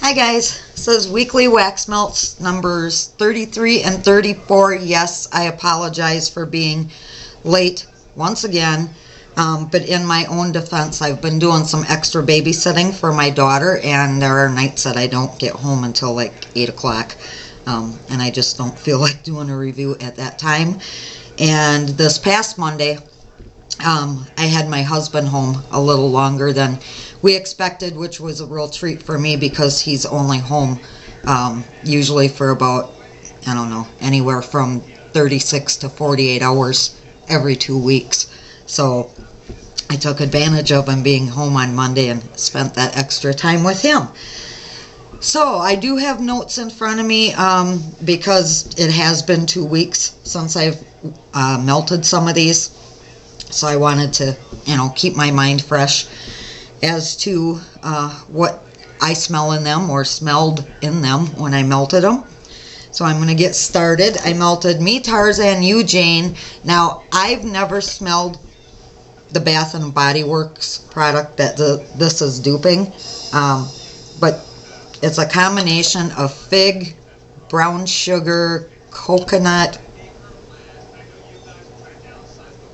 Hi guys, this is Weekly Wax Melts numbers 33 and 34. Yes, I apologize for being late once again, but in my own defense, I've been doing some extra babysitting for my daughter, and there are nights that I don't get home until like 8 o'clock, and I just don't feel like doing a review at that time. And this past Monday, I had my husband home a little longer than we expected, which was a real treat for me because he's only home usually for about, I don't know, anywhere from 36 to 48 hours every 2 weeks. So I took advantage of him being home on Monday and spent that extra time with him. So I do have notes in front of me because it has been 2 weeks since I've melted some of these. So I wanted to, keep my mind fresh as to what I smell in them or smelled in them when I melted them. So I'm going to get started. I melted me Tarzan You Jane. Now, I've never smelled the Bath and Body Works product that this is duping, but it's a combination of fig, brown sugar, coconut,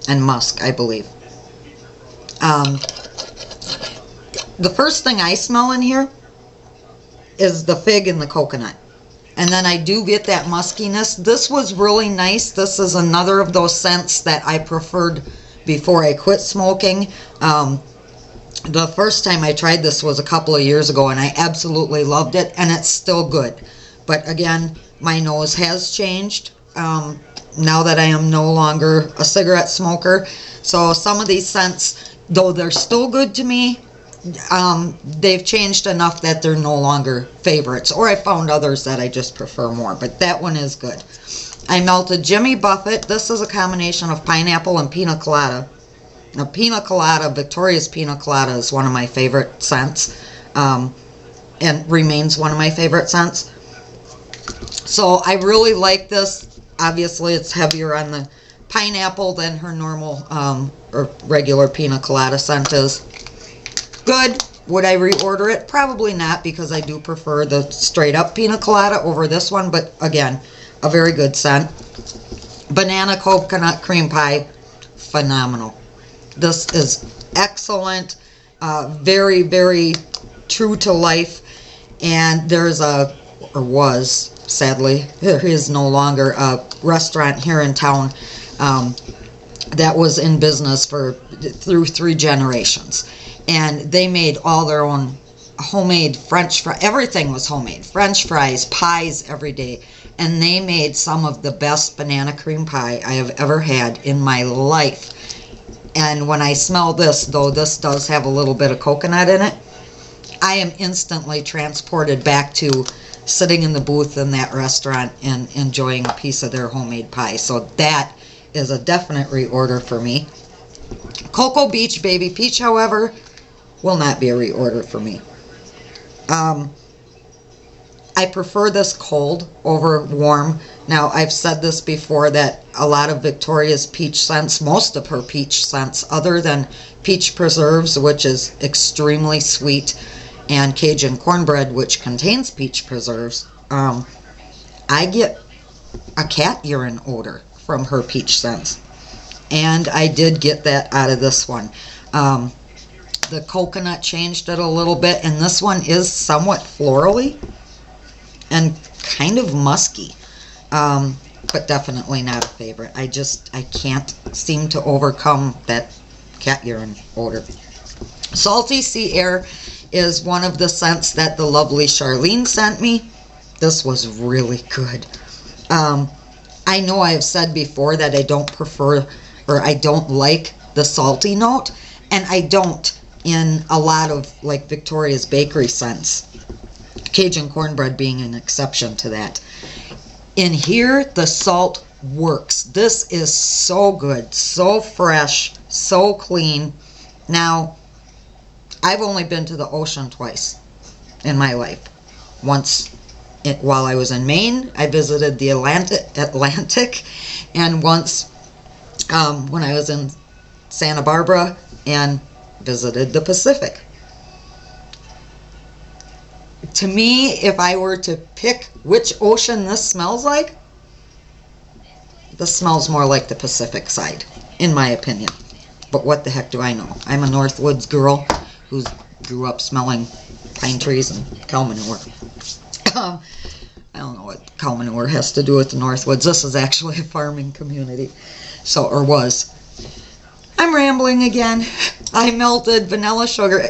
and musk, I believe. The first thing I smell in here is the fig and the coconut. And then I do get that muskiness. This was really nice. This is another of those scents that I preferred before I quit smoking. The first time I tried this was a couple of years ago, and I absolutely loved it, and it's still good. But again, my nose has changed now that I am no longer a cigarette smoker. So some of these scents, though they're still good to me, they've changed enough that they're no longer favorites, or I found others that I just prefer more, but that one is good. I melted Jimmy Buffett. This is a combination of pineapple and pina colada. Now, pina colada, Victoria's pina colada, is one of my favorite scents, and remains one of my favorite scents. So I really like this. Obviously, it's heavier on the pineapple than her normal or regular pina colada scent is. Good. Would I reorder it? Probably not, because I do prefer the straight up pina colada over this one, but again, a very good scent. Banana coconut cream pie, phenomenal. This is excellent, very, very true to life, and there's a, or was, sadly, there is no longer, a restaurant here in town that was in business through 3 generations. And they made all their own homemade French fries. Everything was homemade. French fries, pies every day. And they made some of the best banana cream pie I have ever had in my life. And when I smell this, though this does have a little bit of coconut in it, I am instantly transported back to sitting in the booth in that restaurant and enjoying a piece of their homemade pie. So that is a definite reorder for me. Cocoa Beach Baby Peach, however, will not be a reorder for me. I prefer this cold over warm. Now, I've said this before that a lot of Victoria's peach scents, most of her peach scents, other than peach preserves, which is extremely sweet, and Cajun cornbread, which contains peach preserves, I get a cat urine odor from her peach scents. And I did get that out of this one. The coconut changed it a little bit, and this one is somewhat florally and kind of musky, but definitely not a favorite. I can't seem to overcome that cat urine odor. Salty Sea Air is one of the scents that the lovely Charlene sent me. This was really good. I know I have said before that I don't prefer, or I don't like the salty note, and I don't in a lot of like Victoria's Bakery scents, Cajun cornbread being an exception to that. In here, the salt works. This is so good, so fresh, so clean. Now, I've only been to the ocean twice in my life. Once while I was in Maine, I visited the Atlantic, and once when I was in Santa Barbara and visited the Pacific. to me, if I were to pick which ocean this smells like, this smells more like the Pacific side, in my opinion. But what the heck do I know? I'm a Northwoods girl who grew up smelling pine trees and cow manure. I don't know what cow manure has to do with the Northwoods. This is actually a farming community. So, or was. I'm rambling again. I melted vanilla sugar,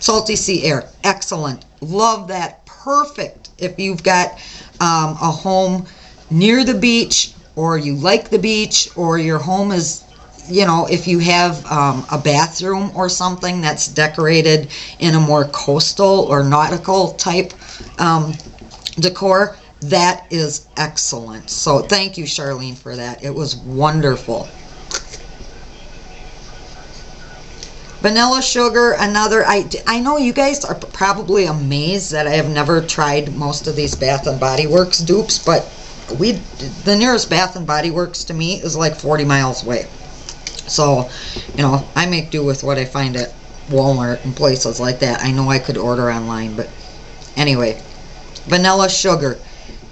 salty sea air. Excellent. Love that. Perfect if you've got a home near the beach, or you like the beach, or your home is, you know, if you have a bathroom or something that's decorated in a more coastal or nautical type decor, that is excellent. So thank you, Charlene, for that. It was wonderful. Vanilla sugar, another. I know you guys are probably amazed that I have never tried most of these Bath & Body Works dupes, but the nearest Bath & Body Works to me is like 40 miles away. So, you know, I make do with what I find at Walmart and places like that. I know I could order online, but anyway. Vanilla sugar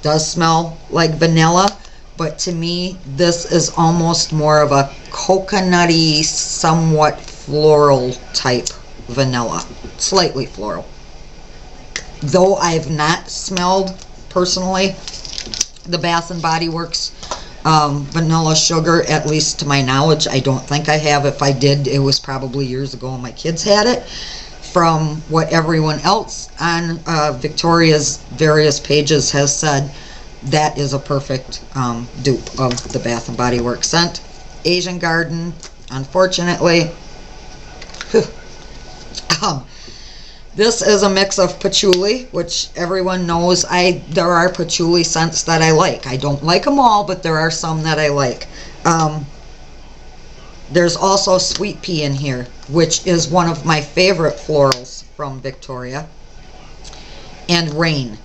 does smell like vanilla, but to me, this is almost more of a coconutty, somewhat floral type vanilla. Slightly floral. Though I've not smelled, personally, the Bath & Body Works vanilla sugar, at least to my knowledge. I don't think I have. If I did, it was probably years ago and my kids had it. From what everyone else on Victoria's various pages has said, that is a perfect dupe of the Bath & Body Works scent. Asian Garden, unfortunately. This is a mix of patchouli, which everyone knows there are patchouli scents that I like. I don't like them all, but there are some that I like. There's also sweet pea in here, which is one of my favorite florals from Victoria. And rain.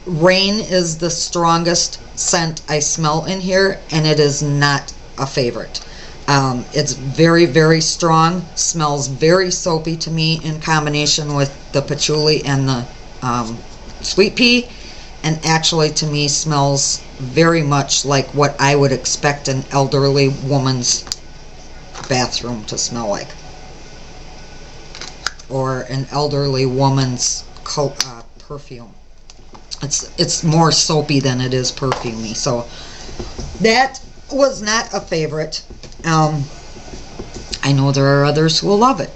Rain is the strongest scent I smell in here, and it is not a favorite. It's very, very strong, smells very soapy to me in combination with the patchouli and the sweet pea, and actually to me smells very much like what I would expect an elderly woman's bathroom to smell like, or an elderly woman's perfume. It's more soapy than it is perfumey, so that was not a favorite. I know there are others who will love it.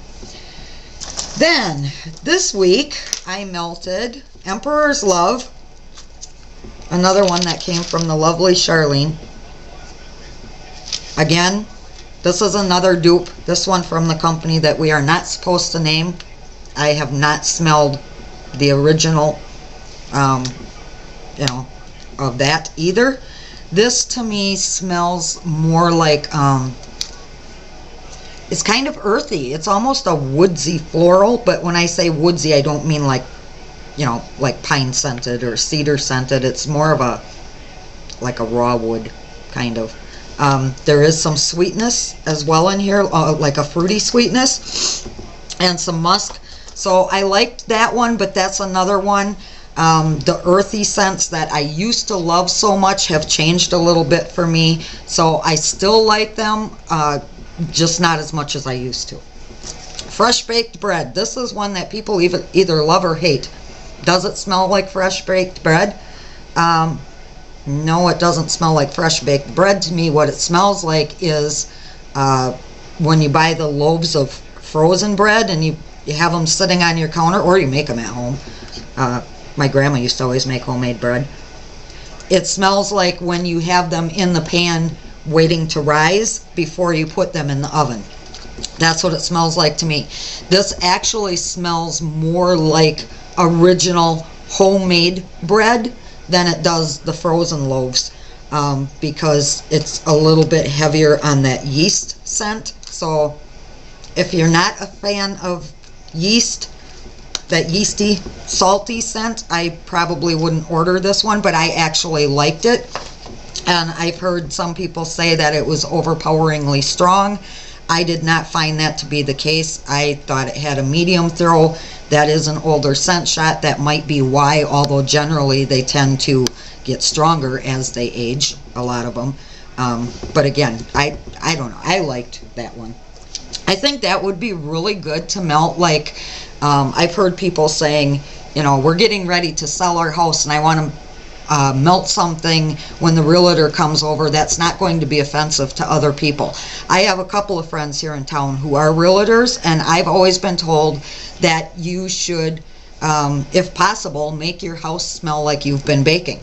Then this week I melted Emperor's Love, another one that came from the lovely Charlene. Again, this is another dupe, this one from the company that we are not supposed to name. I have not smelled the original, you know, of that either. This to me smells more like, it's kind of earthy. It's almost a woodsy floral, but when I say woodsy, I don't mean like, you know, like pine scented or cedar scented. It's more of a, like a raw wood kind of. There is some sweetness as well in here, like a fruity sweetness, and some musk. So I liked that one, but that's another one. The earthy scents that I used to love so much have changed a little bit for me. So I still like them, just not as much as I used to. Fresh baked bread. This is one that people either love or hate. Does it smell like fresh baked bread? No, it doesn't smell like fresh baked bread to me. What it smells like is when you buy the loaves of frozen bread and you have them sitting on your counter, or you make them at home. My grandma used to always make homemade bread. It smells like when you have them in the pan waiting to rise before you put them in the oven. That's what it smells like to me. This actually smells more like original homemade bread than it does the frozen loaves, because it's a little bit heavier on that yeast scent. So if you're not a fan of yeast, that yeasty, salty scent, I probably wouldn't order this one, but I actually liked it. And I've heard some people say that it was overpoweringly strong. I did not find that to be the case. I thought it had a medium throw. That is an older scent shot. That might be why, although generally they tend to get stronger as they age, a lot of them. But again, I don't know. I liked that one. I think that would be really good to melt. Like, I've heard people saying, you know, we're getting ready to sell our house and I want to melt something when the realtor comes over that's not going to be offensive to other people. I have a couple of friends here in town who are realtors, and I've always been told that you should, if possible, make your house smell like you've been baking,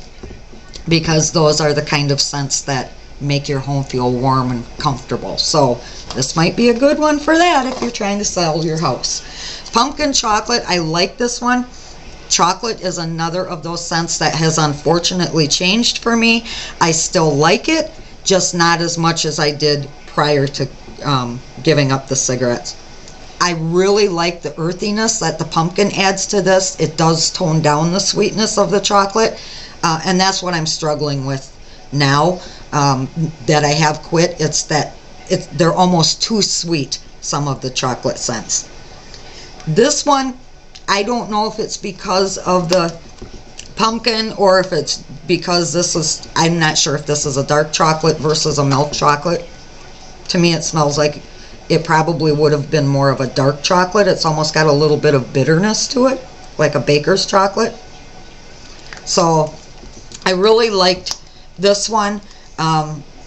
because those are the kind of scents that make your home feel warm and comfortable. So this might be a good one for that if you're trying to sell your house. Pumpkin chocolate, I like this one. Chocolate is another of those scents that has unfortunately changed for me. I still like it, just not as much as I did prior to giving up the cigarettes. I really like the earthiness that the pumpkin adds to this. It does tone down the sweetness of the chocolate, and that's what I'm struggling with now that I have quit. It's that they're almost too sweet, some of the chocolate scents. This one, I don't know if it's because of the pumpkin or if it's because this is, I'm not sure if this is a dark chocolate versus a milk chocolate. To me, it smells like it probably would have been more of a dark chocolate. It's almost got a little bit of bitterness to it, like a baker's chocolate. So I really liked this one.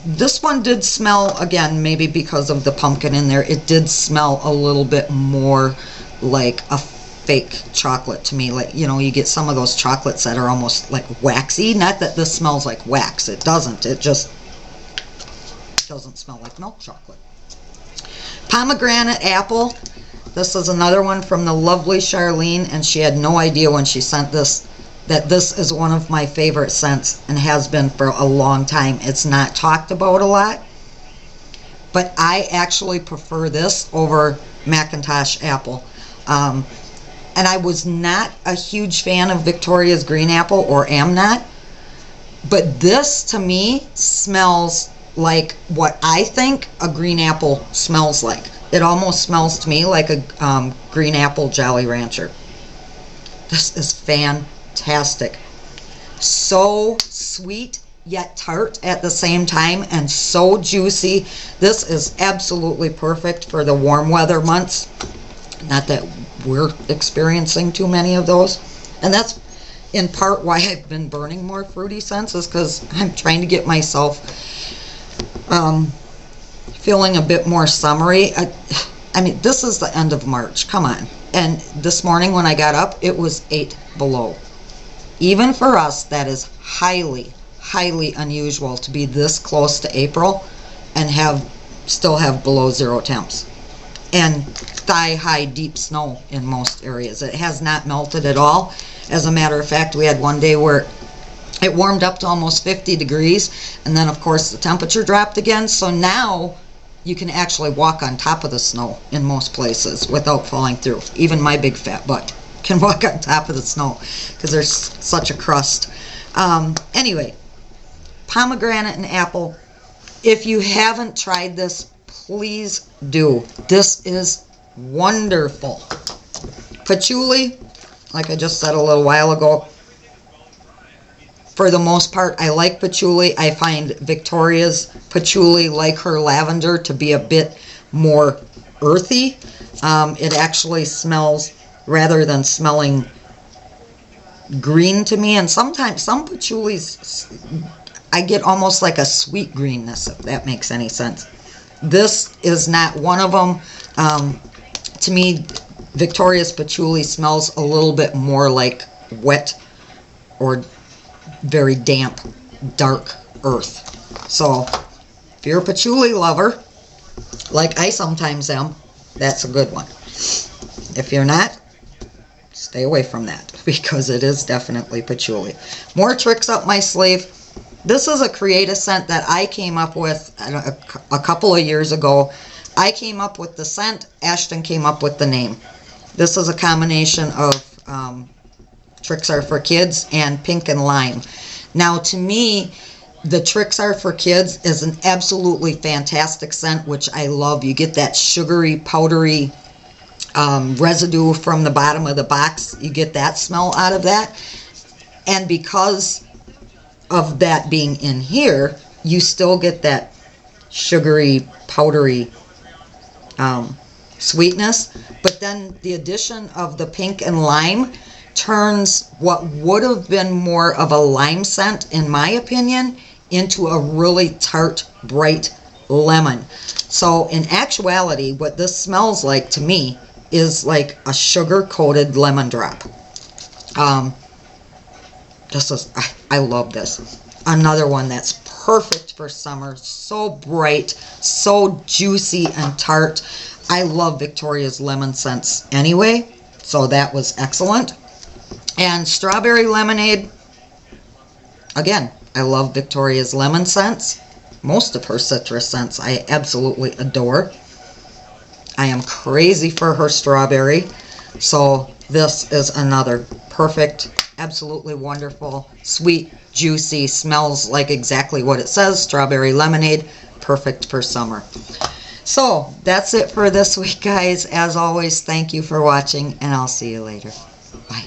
This one did smell, again, maybe because of the pumpkin in there, it did smell a little bit more like a fake chocolate to me. Like, you know, you get some of those chocolates that are almost like waxy. Not that this smells like wax. It doesn't. It just doesn't smell like milk chocolate. Pomegranate Apple. This is another one from the lovely Charlene, and she had no idea when she sent this that this is one of my favorite scents and has been for a long time. It's not talked about a lot, but I actually prefer this over Macintosh Apple. And I was not a huge fan of Victoria's Green Apple, or am not, but this to me smells like what I think a green apple smells like. It almost smells to me like a green apple Jolly Rancher. This is fantastic. So sweet yet tart at the same time, and so juicy. This is absolutely perfect for the warm weather months. Not that we're experiencing too many of those, and that's in part why I've been burning more fruity scents, is because I'm trying to get myself feeling a bit more summery. I mean, this is the end of March, come on, and this morning when I got up it was 8 below. Even for us, that is highly unusual to be this close to April and still have below zero temps and thigh-high deep snow in most areas. It has not melted at all. As a matter of fact, we had one day where it warmed up to almost 50 degrees, and then of course the temperature dropped again. So now you can actually walk on top of the snow in most places without falling through. Even my big fat butt can walk on top of the snow because there's such a crust. Anyway, pomegranate and apple. If you haven't tried this, please do. This is wonderful. Patchouli, like I just said a little while ago, for the most part I like patchouli. I find Victoria's patchouli, like her lavender, to be a bit more earthy. It actually smells, rather than smelling green to me, and sometimes some patchoulis I get almost like a sweet greenness, if that makes any sense. This is not one of them. To me, Victoria's patchouli smells a little bit more like wet or very damp, dark earth. So if you're a patchouli lover, like I sometimes am, that's a good one. If you're not, stay away from that, because it is definitely patchouli. More tricks up my sleeve. This is a creative scent that I came up with a couple of years ago. I came up with the scent, Ashton came up with the name. This is a combination of Trix Are for Kids and Pink and Lime. Now to me, The Trix Are for Kids is an absolutely fantastic scent, which I love. You get that sugary, powdery residue from the bottom of the box. You get that smell out of that. And because of that being in here, you still get that sugary, powdery sweetness. But then the addition of the pink and lime turns what would have been more of a lime scent, in my opinion, into a really tart, bright lemon. So in actuality, what this smells like to me is like a sugar-coated lemon drop. I love this. Another one that's perfect for summer. So bright, so juicy and tart. I love Victoria's lemon scents anyway, so that was excellent. And strawberry lemonade, again, I love Victoria's lemon scents. Most of her citrus scents I absolutely adore. I am crazy for her strawberry. So this is another perfect, absolutely wonderful, sweet, juicy, smells like exactly what it says, strawberry lemonade, perfect for summer. So that's it for this week, guys. As always, thank you for watching, and I'll see you later. Bye.